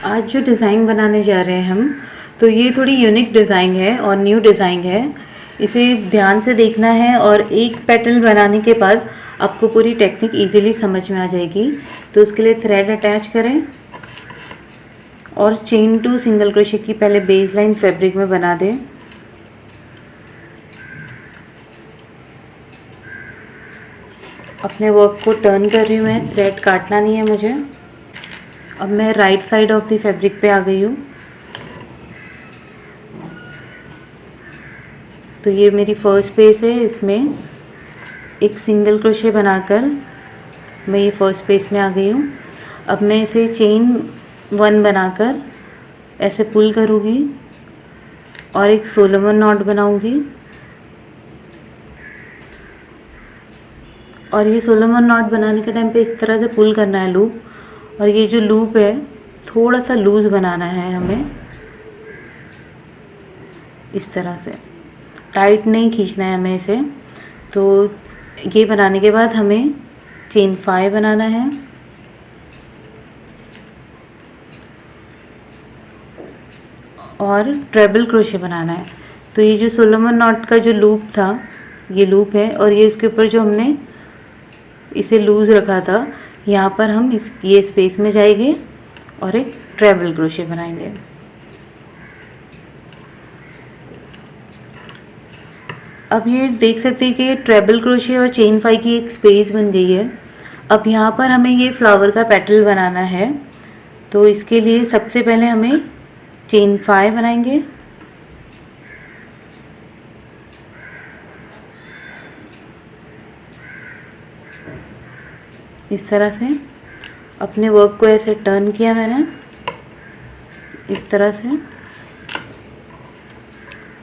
आज जो डिज़ाइन बनाने जा रहे हैं हम, तो ये थोड़ी यूनिक डिज़ाइन है और न्यू डिज़ाइन है। इसे ध्यान से देखना है और एक पेटल बनाने के बाद आपको पूरी टेक्निक इजीली समझ में आ जाएगी। तो उसके लिए थ्रेड अटैच करें और चेन टू सिंगल क्रोशे की पहले बेस लाइन फैब्रिक में बना दें। अपने वर्क को टर्न कर रही हूँ मैं, थ्रेड काटना नहीं है मुझे। अब मैं right side of the fabric पे आ गई हूँ। तो ये मेरी फर्स्ट पेज है, इसमें एक सिंगल क्रोशे बनाकर मैं ये फर्स्ट पेज में आ गई हूँ। अब मैं इसे चेन 1 बनाकर ऐसे पुल करूँगी और एक सोलोमन नॉट बनाऊँगी। और ये सोलोमन नॉट बनाने के टाइम पे इस तरह से पुल करना है लूप, और ये जो लूप है थोड़ा सा लूज बनाना है हमें, इस तरह से टाइट नहीं खींचना है हमें इसे। तो ये बनाने के बाद हमें चेन 5 बनाना है और ट्रेबल क्रोशे बनाना है। तो ये जो सोलोमन नॉट का जो लूप था, ये लूप है, और ये इसके ऊपर जो हमने इसे लूज़ रखा था, यहाँ पर हम ये स्पेस में जाएंगे और एक ट्रेबल क्रोशे बनाएंगे। अब ये देख सकते हैं कि ट्रेबल क्रोशे और चेन 5 की एक स्पेस बन गई है। अब यहाँ पर हमें ये फ्लावर का पेटल बनाना है, तो इसके लिए सबसे पहले हमें चेन 5 बनाएंगे। इस तरह से अपने वर्क को ऐसे टर्न किया मैंने, इस तरह से।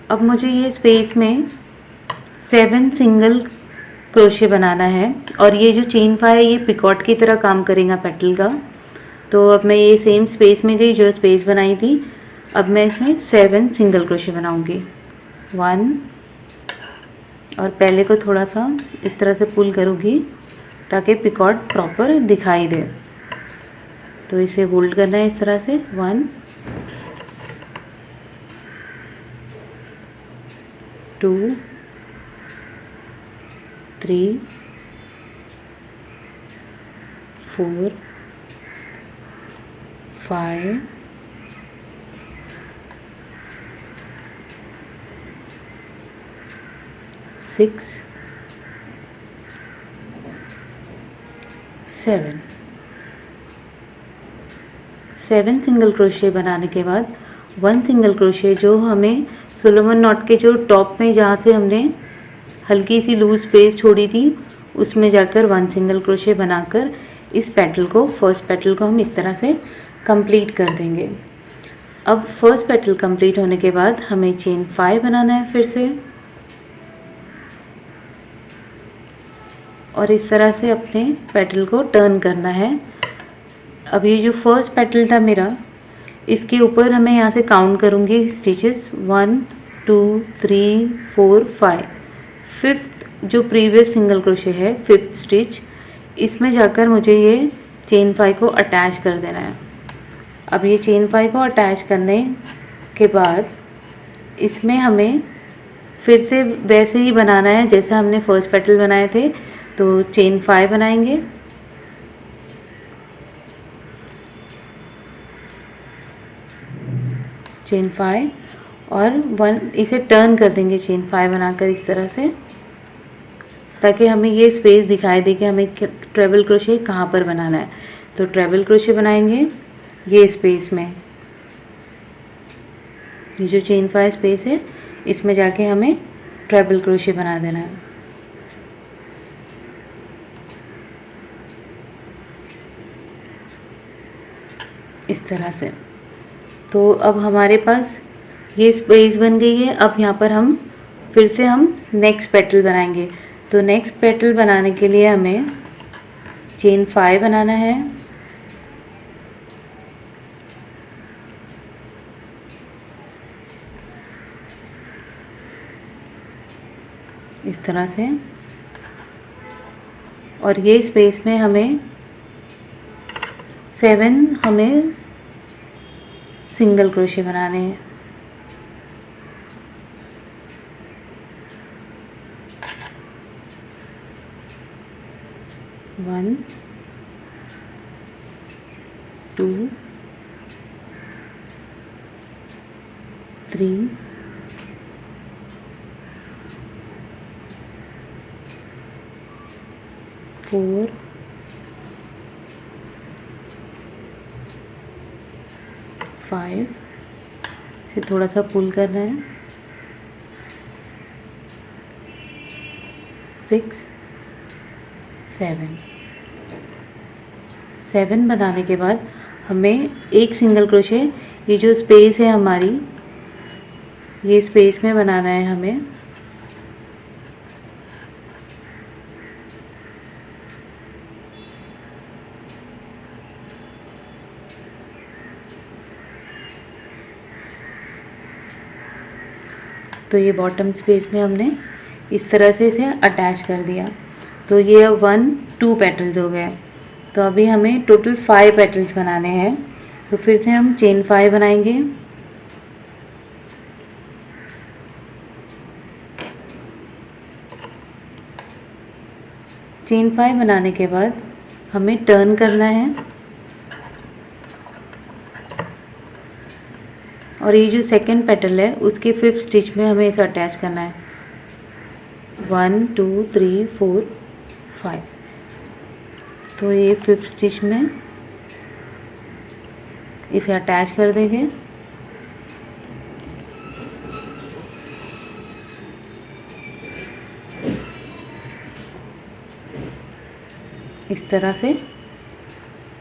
अब मुझे ये स्पेस में 7 सिंगल क्रोशे बनाना है, और ये जो चेन 5 है ये पिकॉट की तरह काम करेगा पेटल का। तो अब मैं ये सेम स्पेस में गई जो स्पेस बनाई थी, अब मैं इसमें 7 सिंगल क्रोशे बनाऊंगी। 1, और पहले को थोड़ा सा इस तरह से पुल करूँगी ताकि पिकॉट प्रॉपर दिखाई दे। तो इसे होल्ड करना है इस तरह से। 1, 2, 3, 4, 5, 6, 7 सिंगल क्रोशे बनाने के बाद 1 सिंगल क्रोशे जो हमें सोलोमन नॉट के जो टॉप में जहाँ से हमने हल्की सी लूज स्पेस छोड़ी थी उसमें जाकर 1 सिंगल क्रोशे बनाकर इस पेटल को, फर्स्ट पेटल को हम इस तरह से कंप्लीट कर देंगे। अब फर्स्ट पेटल कंप्लीट होने के बाद हमें चेन 5 बनाना है फिर से, और इस तरह से अपने पेटल को टर्न करना है। अब ये जो फर्स्ट पेटल था मेरा, इसके ऊपर हमें यहाँ से काउंट करूँगी स्टिचेस 1, 2, 3, 4, 5। फिफ्थ जो प्रीवियस सिंगल क्रोशे है, फिफ्थ स्टिच, इसमें जाकर मुझे ये चेन 5 को अटैच कर देना है। अब ये चेन 5 को अटैच करने के बाद इसमें हमें फिर से वैसे ही बनाना है जैसा हमने फर्स्ट पेटल बनाए थे। तो चेन 5 बनाएंगे, चेन 5 और 1, इसे टर्न कर देंगे चेन 5 बनाकर इस तरह से, ताकि हमें ये स्पेस दिखाई दे कि हमें ट्रेबल क्रोशे कहाँ पर बनाना है। तो ट्रेबल क्रोशे बनाएंगे ये स्पेस में, ये जो चेन 5 स्पेस है इसमें जाके हमें ट्रेबल क्रोशे बना देना है। इस तरह से। तो अब हमारे पास ये स्पेस बन गई है। अब यहाँ पर हम फिर से नेक्स्ट पेटल बनाएंगे। तो नेक्स्ट पेटल बनाने के लिए हमें चेन 5 बनाना है, इस तरह से, और ये स्पेस में हमें 7 हमें सिंगल क्रोशे बनाने हैं। One, two, three, four, five, से थोड़ा सा पुल कर रहे हैं, सिक्स, सेवन। सेवन बनाने के बाद हमें एक सिंगल क्रोशे, ये जो स्पेस है हमारी, ये स्पेस में बनाना है हमें। तो ये बॉटम स्पेस में हमने इस तरह से इसे अटैच कर दिया। तो ये अब 1 2 पेटल्स हो गए। तो अभी हमें टोटल 5 पेटल्स बनाने हैं। तो फिर से हम चेन 5 बनाएंगे। चेन 5 बनाने के बाद हमें टर्न करना है और ये जो सेकंड पेटल है उसके 5th स्टिच में हमें इसे अटैच करना है। 1 2 3 4 5। तो ये 5th स्टिच में इसे अटैच कर देंगे। इस तरह से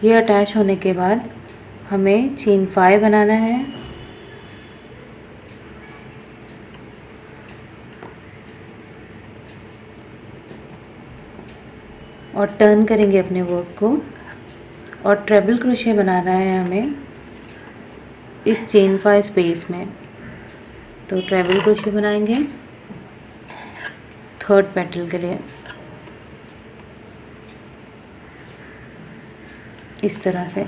ये अटैच होने के बाद हमें चेन 5 बनाना है और टर्न करेंगे अपने वर्क को और ट्रेबल क्रोशे बनाना है हमें इस चेन 5 स्पेस में। तो ट्रेबल क्रोशे बनाएंगे 3rd पेटल के लिए इस तरह से।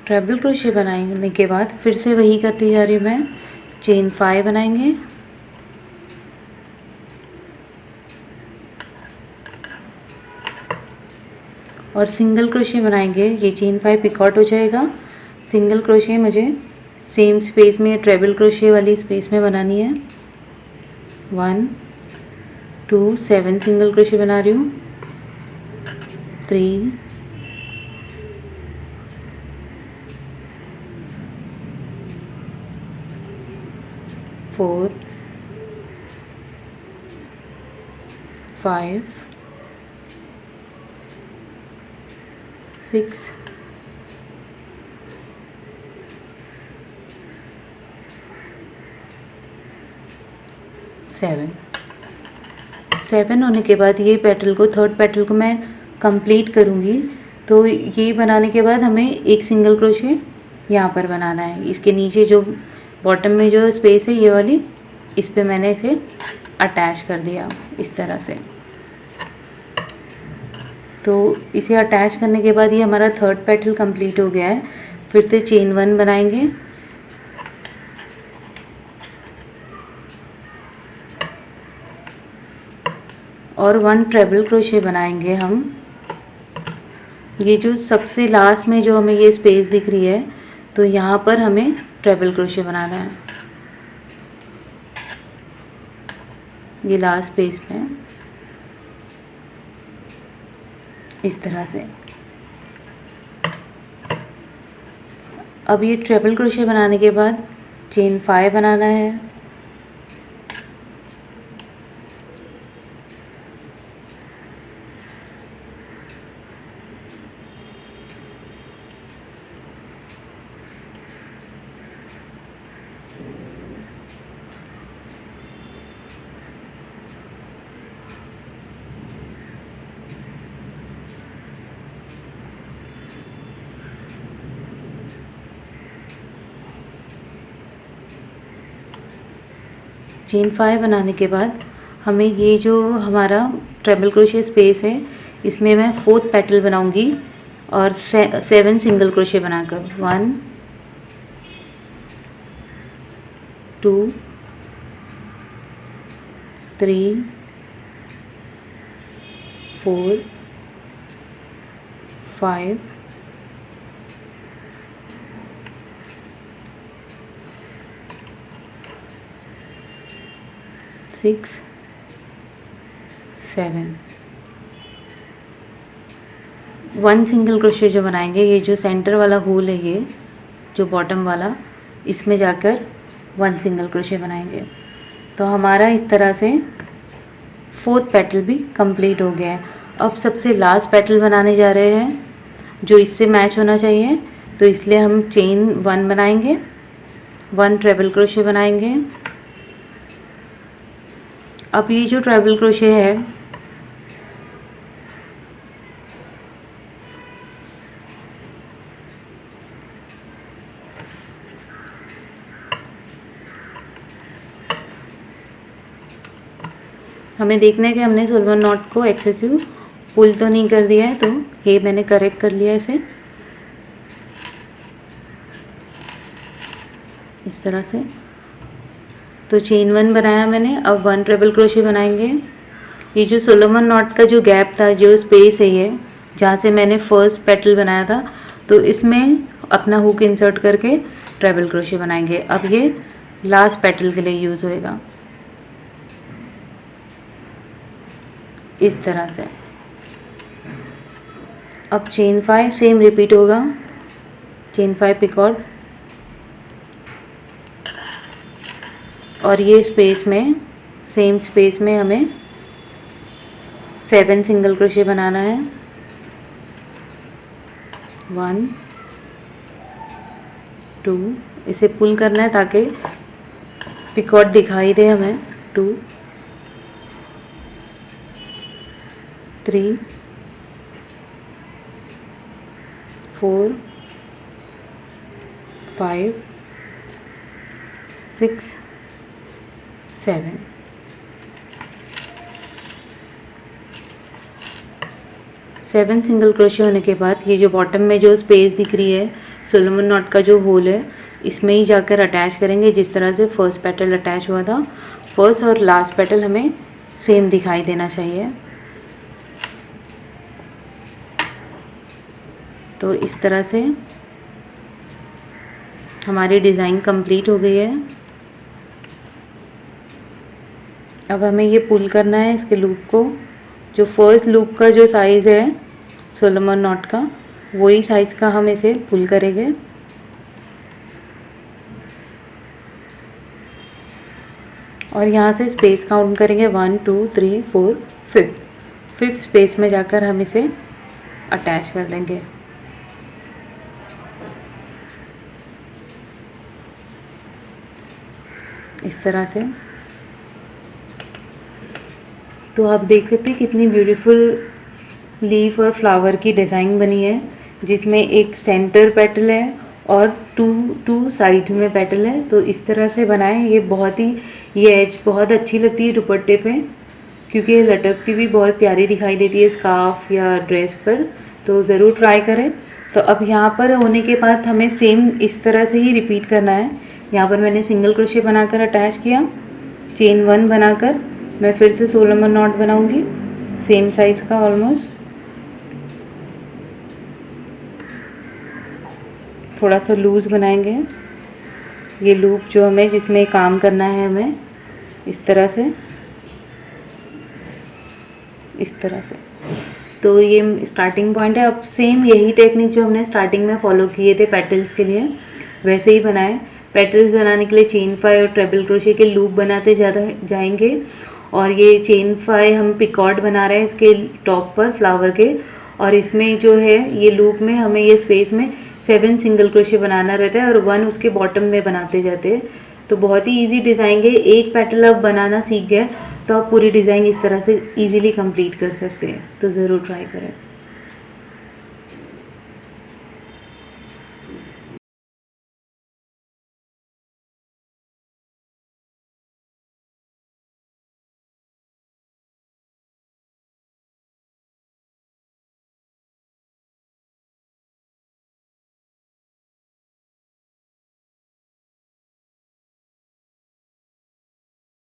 ट्रेबल क्रोशे बनाने के बाद फिर से वही करती जा रही हूँ मैं। चेन 5 बनाएंगे और सिंगल क्रोशे बनाएंगे। ये चेन 5 पिक आउट हो जाएगा। सिंगल क्रोशे मुझे सेम स्पेस में, ट्रेबल क्रोशे वाली स्पेस में बनानी है। 1 2 7 सिंगल क्रोशे बना रही हूँ। 3 4 5 6 7। 7 होने के बाद ये पेटल को, 3rd पेटल को मैं कंप्लीट करूँगी। तो ये बनाने के बाद हमें एक सिंगल क्रोशे यहाँ पर बनाना है। इसके नीचे जो बॉटम में जो स्पेस है ये वाली, इस पे मैंने इसे अटैच कर दिया इस तरह से। तो इसे अटैच करने के बाद ये हमारा 3rd पेटल कंप्लीट हो गया है। फिर से चेन 1 बनाएंगे और 1 ट्रेबल क्रोशे बनाएंगे हम। ये जो सबसे लास्ट में जो हमें ये स्पेस दिख रही है, तो यहाँ पर हमें ट्रेबल क्रोशे बनाना है ये लास्ट स्पेस में इस तरह से। अब ये ट्रिपल क्रोशे बनाने के बाद चेन 5 बनाना है। चेन 5 बनाने के बाद हमें ये जो हमारा ट्रिपल क्रोशे स्पेस है, इसमें मैं 4th पेटल बनाऊंगी और 7 सिंगल क्रोशे बनाकर 1 2 3 4 5 6 7 1 सिंगल क्रोशे जो बनाएंगे, ये जो सेंटर वाला होल है, ये जो बॉटम वाला, इसमें जाकर 1 सिंगल क्रोशे बनाएंगे। तो हमारा इस तरह से 4th पेटल भी कंप्लीट हो गया है। अब सबसे लास्ट पेटल बनाने जा रहे हैं जो इससे मैच होना चाहिए, तो इसलिए हम चेन 1 बनाएंगे, 1 ट्रेबल क्रोशे बनाएंगे। अब ये जो ट्रेबल क्रोशे है, हमें देखना है कि हमने सोलमन नॉट को एक्सेसिव पुल तो नहीं कर दिया है, तो ये मैंने करेक्ट कर लिया इसे इस तरह से। तो चेन 1 बनाया मैंने, अब 1 ट्रिपल क्रोशे बनाएंगे। ये जो सोलोमन नॉट का जो गैप था, जो स्पेस है, ये जहाँ से मैंने फर्स्ट पेटल बनाया था, तो इसमें अपना हुक इंसर्ट करके ट्रिपल क्रोशे बनाएंगे। अब ये लास्ट पेटल के लिए यूज़ होएगा इस तरह से। अब चेन 5 सेम रिपीट होगा, चेन 5 पिकॉर्ड, और ये स्पेस में, सेम स्पेस में हमें 7 सिंगल क्रोशे बनाना है। 1 2, इसे पुल करना है ताकि पिकॉर्ड दिखाई दे हमें। 2 3 4 5 6 7 7 सिंगल क्रोशे होने के बाद ये जो बॉटम में जो स्पेस दिख रही है, सोलोमन नॉट का जो होल है, इसमें ही जाकर अटैच करेंगे जिस तरह से फर्स्ट पेटल अटैच हुआ था। फर्स्ट और लास्ट पेटल हमें सेम दिखाई देना चाहिए। तो इस तरह से हमारी डिज़ाइन कंप्लीट हो गई है। अब हमें ये पुल करना है इसके लूप को। जो फर्स्ट लूप का जो साइज़ है सोलोमन नॉट का, वही साइज़ का हम इसे पुल करेंगे। और यहाँ से स्पेस काउंट करेंगे 1 2 3 4 5th स्पेस में जाकर हम इसे अटैच कर देंगे इस तरह से। तो आप देख सकते हैं कितनी ब्यूटीफुल लीफ और फ्लावर की डिज़ाइन बनी है, जिसमें एक सेंटर पेटल है और टू साइड में पेटल है। तो इस तरह से बनाएं। ये एज बहुत अच्छी लगती है दुपट्टे पे, क्योंकि ये लटकती भी बहुत प्यारी दिखाई देती है स्कार्फ या ड्रेस पर। तो ज़रूर ट्राई करें। तो अब यहाँ पर होने के बाद हमें सेम इस तरह से ही रिपीट करना है। यहाँ पर मैंने सिंगल क्रोशे बनाकर अटैच किया, चेन 1 बनाकर मैं फिर से सोलोमन नॉट बनाऊंगी सेम साइज़ का ऑलमोस्ट। थोड़ा सा लूज़ बनाएंगे ये लूप जो हमें, जिसमें काम करना है हमें इस तरह से। तो ये स्टार्टिंग पॉइंट है। अब सेम यही टेक्निक जो हमने स्टार्टिंग में फॉलो किए थे पेटल्स के लिए, वैसे ही बनाएं। पेटल्स बनाने के लिए चेन 5 और ट्रिपल क्रोशे के लूप बनाते जाएंगे। और ये चेन 5 हम पिकॉर्ड बना रहे हैं इसके टॉप पर फ्लावर के, और इसमें जो है ये लूप में हमें ये स्पेस में 7 सिंगल क्रोशे बनाना रहता है और 1 उसके बॉटम में बनाते जाते हैं। तो बहुत ही इजी डिज़ाइन है। एक पेटल आप बनाना सीख गए तो आप पूरी डिज़ाइन इस तरह से इजीली कंप्लीट कर सकते हैं। तो ज़रूर ट्राई करें।